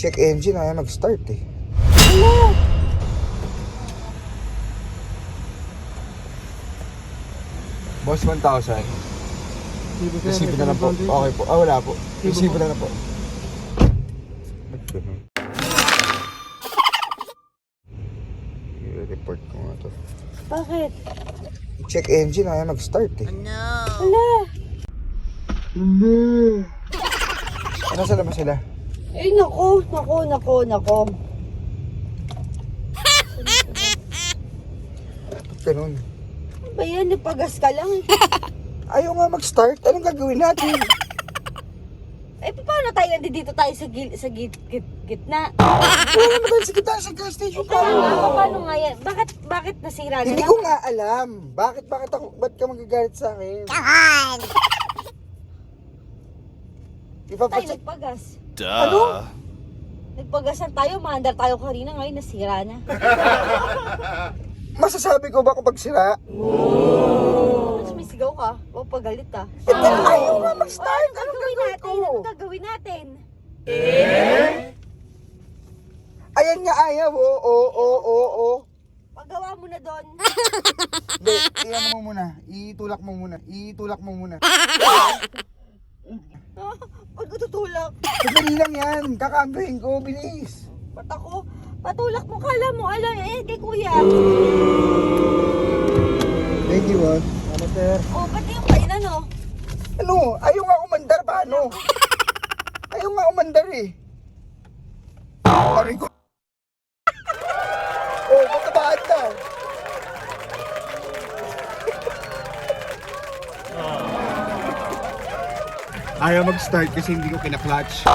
Check engine, ayaw mag-start eh. Ano? Boss, 1,000. Resibo na lang po. Okay po. Ah, wala po. Resibo na lang po. I-report ko nga to. Bakit? Check engine, ayaw mag-start eh. Wala. Ano sa labas sila? Eh, nako. Ba't ganun? Ano ba yan? Napagas ka lang. Ayaw nga mag-start. Anong gagawin natin? Eh, paano tayo nandito tayo sa gitna? Wala naman tayo sa gitna sa gas station. Paano nga yan? Bakit nasira na Hindi lang? ko nga alam. Ba't ka magagalit sa akin? Tayo nagpagas. Ano? Nagpagasan tayo, maandar tayo kanina, ngayon nasira na. Masasabi ko ba kapag sira? Tapos may sigaw ka, o pagalit ka. Hindi, ayaw nga mag-start. Anong gagawin ko? Ano gagawin natin? Ayan nga ayaw. Oo. Pagawa mo na doon. Hindi, iyan mo muna. Itulak mo muna. Pag tutulak, Sandali lang yan. Kakambahin ko. Bilis. ba't ako? Patulak mo, kala mo, alam kay kuya. Thank you, Juan. Ano, sir? O, ba't yung kainan, no? Ano? Ayaw nga umandar ba, ano? Ayaw nga umandar eh. Pari ko. Oh, matabaan ka. Ayaw mag-start kasi hindi ko kina-clutch.